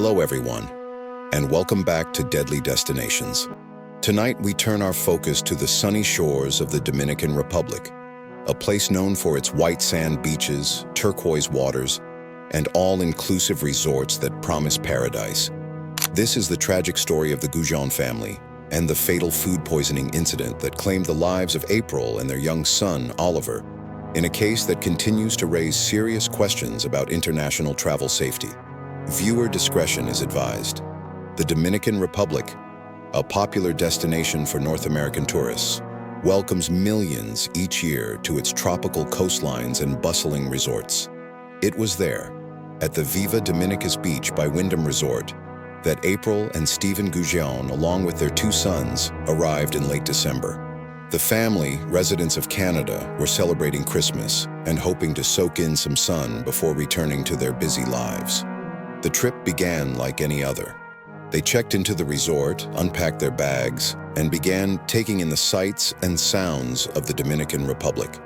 Hello everyone, and welcome back to Deadly Destinations. Tonight we turn our focus to the sunny shores of the Dominican Republic, a place known for its white sand beaches, turquoise waters, and all-inclusive resorts that promise paradise. This is the tragic story of the Gougeon family and the fatal food poisoning incident that claimed the lives of April and their young son, Oliver, in a case that continues to raise serious questions about international travel safety. Viewer discretion is advised. The Dominican Republic, a popular destination for North American tourists, welcomes millions each year to its tropical coastlines and bustling resorts. It was there, at the Viva Dominicus Beach by Wyndham Resort, that April and Stephen Gougeon, along with their two sons, arrived in late December. The family, residents of Canada, were celebrating Christmas and hoping to soak in some sun before returning to their busy lives. The trip began like any other. They checked into the resort, unpacked their bags, and began taking in the sights and sounds of the Dominican Republic.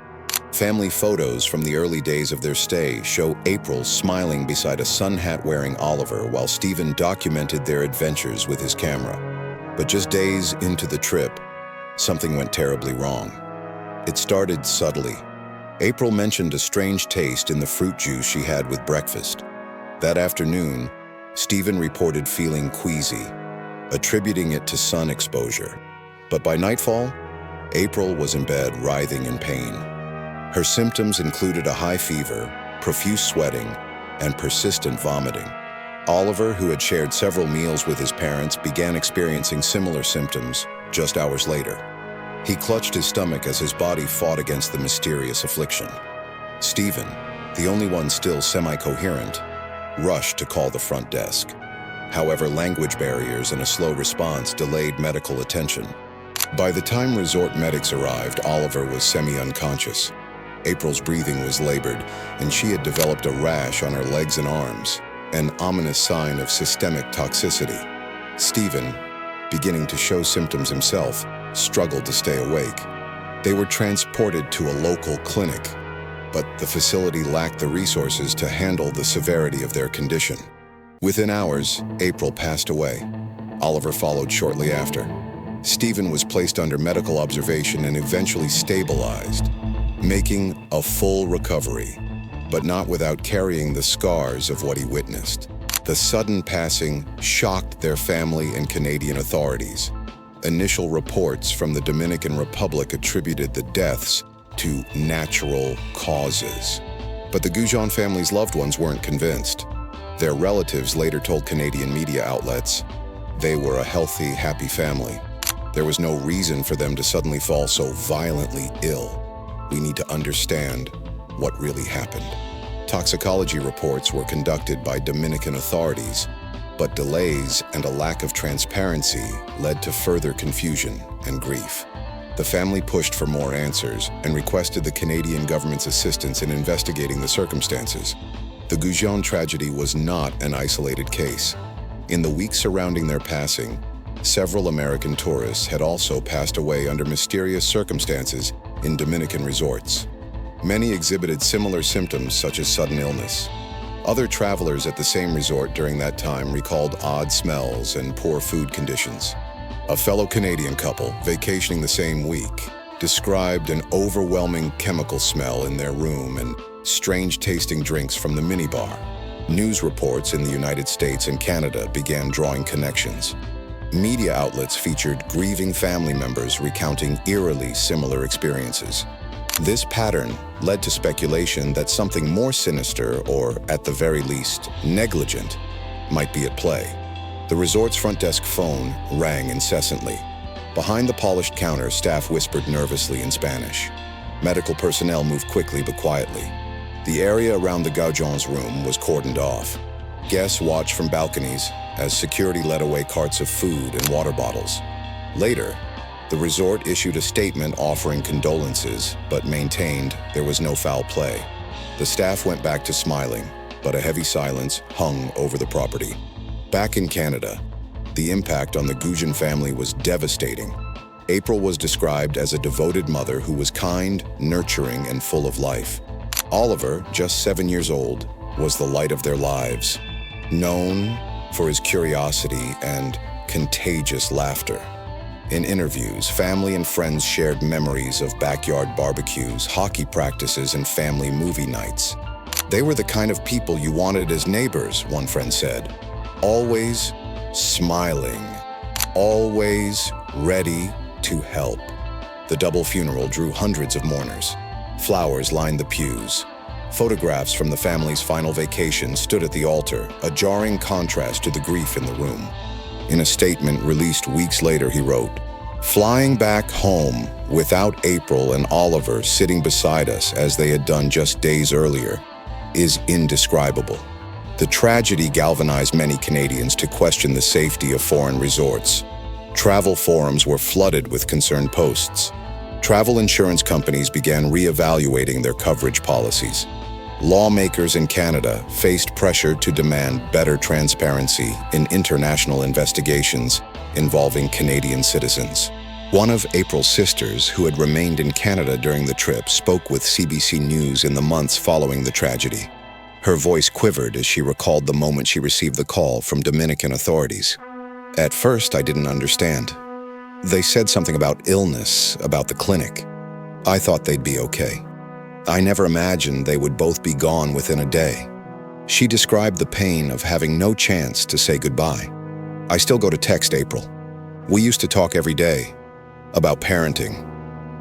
Family photos from the early days of their stay show April smiling beside a sun hat-wearing Oliver while Stephen documented their adventures with his camera. But just days into the trip, something went terribly wrong. It started subtly. April mentioned a strange taste in the fruit juice she had with breakfast. That afternoon, Stephen reported feeling queasy, attributing it to sun exposure. But by nightfall, April was in bed writhing in pain. Her symptoms included a high fever, profuse sweating, and persistent vomiting. Oliver, who had shared several meals with his parents, began experiencing similar symptoms just hours later. He clutched his stomach as his body fought against the mysterious affliction. Stephen, the only one still semi-coherent, rushed to call the front desk. However, language barriers and a slow response delayed medical attention. By the time resort medics arrived, Oliver was semi-unconscious. April's breathing was labored, and she had developed a rash on her legs and arms, an ominous sign of systemic toxicity. Stephen, beginning to show symptoms himself, struggled to stay awake. They were transported to a local clinic, but the facility lacked the resources to handle the severity of their condition. Within hours, April passed away. Oliver followed shortly after. Stephen was placed under medical observation and eventually stabilized, making a full recovery, but not without carrying the scars of what he witnessed. The sudden passing shocked their family and Canadian authorities. Initial reports from the Dominican Republic attributed the deaths to natural causes. But the Gougeon family's loved ones weren't convinced. Their relatives later told Canadian media outlets they were a healthy, happy family. There was no reason for them to suddenly fall so violently ill. We need to understand what really happened. Toxicology reports were conducted by Dominican authorities, but delays and a lack of transparency led to further confusion and grief. The family pushed for more answers and requested the Canadian government's assistance in investigating the circumstances. The Gougeon tragedy was not an isolated case. In the weeks surrounding their passing, several American tourists had also passed away under mysterious circumstances in Dominican resorts. Many exhibited similar symptoms such as sudden illness. Other travelers at the same resort during that time recalled odd smells and poor food conditions. A fellow Canadian couple, vacationing the same week, described an overwhelming chemical smell in their room and strange-tasting drinks from the minibar. News reports in the United States and Canada began drawing connections. Media outlets featured grieving family members recounting eerily similar experiences. This pattern led to speculation that something more sinister, or at the very least, negligent, might be at play. The resort's front desk phone rang incessantly. Behind the polished counter, staff whispered nervously in Spanish. Medical personnel moved quickly but quietly. The area around the Gougeon's room was cordoned off. Guests watched from balconies as security led away carts of food and water bottles. Later, the resort issued a statement offering condolences, but maintained there was no foul play. The staff went back to smiling, but a heavy silence hung over the property. Back in Canada, the impact on the Gougeon family was devastating. April was described as a devoted mother who was kind, nurturing, and full of life. Oliver, just 7 years old, was the light of their lives. Known, for his curiosity and contagious laughter. In interviews, family and friends shared memories of backyard barbecues, hockey practices, and family movie nights. They were the kind of people you wanted as neighbors, one friend said. Always smiling, always ready to help. The double funeral drew hundreds of mourners. Flowers lined the pews. Photographs from the family's final vacation stood at the altar, a jarring contrast to the grief in the room. In a statement released weeks later, he wrote, "Flying back home without April and Oliver sitting beside us as they had done just days earlier is indescribable." The tragedy galvanized many Canadians to question the safety of foreign resorts. Travel forums were flooded with concerned posts. Travel insurance companies began re-evaluating their coverage policies. Lawmakers in Canada faced pressure to demand better transparency in international investigations involving Canadian citizens. One of April's sisters, who had remained in Canada during the trip, spoke with CBC News in the months following the tragedy. Her voice quivered as she recalled the moment she received the call from Dominican authorities. "At first, I didn't understand. They said something about illness, about the clinic. I thought they'd be okay. I never imagined they would both be gone within a day." She described the pain of having no chance to say goodbye. "I still go to text April. We used to talk every day, about parenting,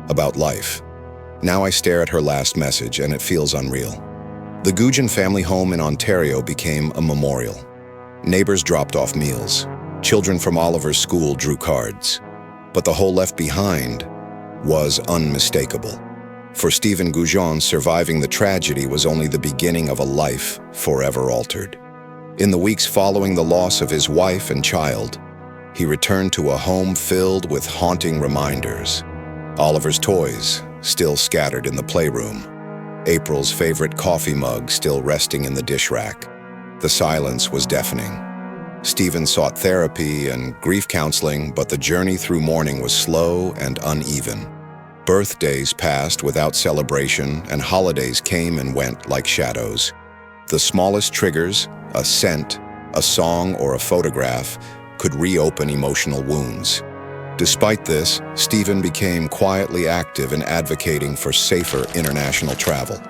about life. Now I stare at her last message and it feels unreal." The Gougeon family home in Ontario became a memorial. Neighbors dropped off meals. Children from Oliver's school drew cards. But the hole left behind was unmistakable. For Stephen Gougeon, surviving the tragedy was only the beginning of a life forever altered. In the weeks following the loss of his wife and child, he returned to a home filled with haunting reminders. Oliver's toys still scattered in the playroom. April's favorite coffee mug still resting in the dish rack. The silence was deafening. Stephen sought therapy and grief counseling, but the journey through mourning was slow and uneven. Birthdays passed without celebration, and holidays came and went like shadows. The smallest triggers, a scent, a song, or a photograph, could reopen emotional wounds. Despite this, Stephen became quietly active in advocating for safer international travel.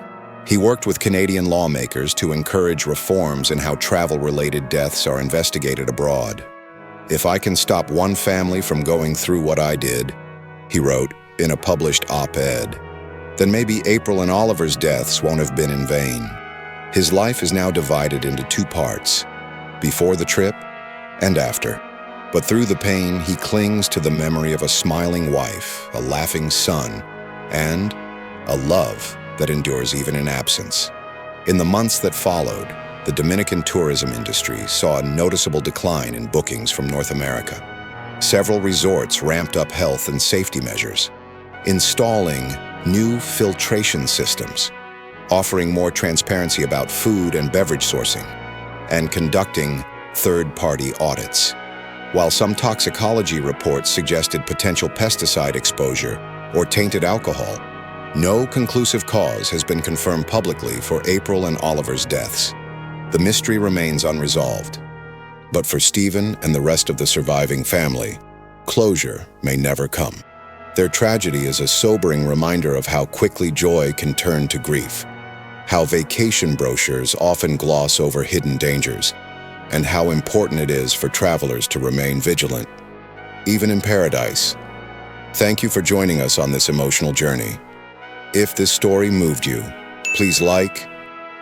He worked with Canadian lawmakers to encourage reforms in how travel-related deaths are investigated abroad. "If I can stop one family from going through what I did," he wrote in a published op-ed, "then maybe April and Oliver's deaths won't have been in vain." His life is now divided into two parts, before the trip and after. But through the pain, he clings to the memory of a smiling wife, a laughing son, and a love that endures even in absence. In the months that followed, the Dominican tourism industry saw a noticeable decline in bookings from North America. Several resorts ramped up health and safety measures, installing new filtration systems, offering more transparency about food and beverage sourcing, and conducting third-party audits. While some toxicology reports suggested potential pesticide exposure or tainted alcohol, no conclusive cause has been confirmed publicly for April and Oliver's deaths. The mystery remains unresolved. But for Stephen and the rest of the surviving family, closure may never come. Their tragedy is a sobering reminder of how quickly joy can turn to grief, how vacation brochures often gloss over hidden dangers, and how important it is for travelers to remain vigilant, even in paradise. Thank you for joining us on this emotional journey. If this story moved you, please like,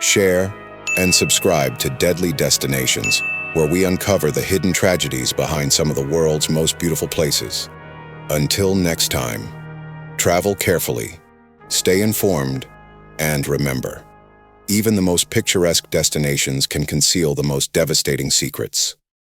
share, and subscribe to Deadly Destinations, where we uncover the hidden tragedies behind some of the world's most beautiful places. Until next time, travel carefully, stay informed, and remember, even the most picturesque destinations can conceal the most devastating secrets.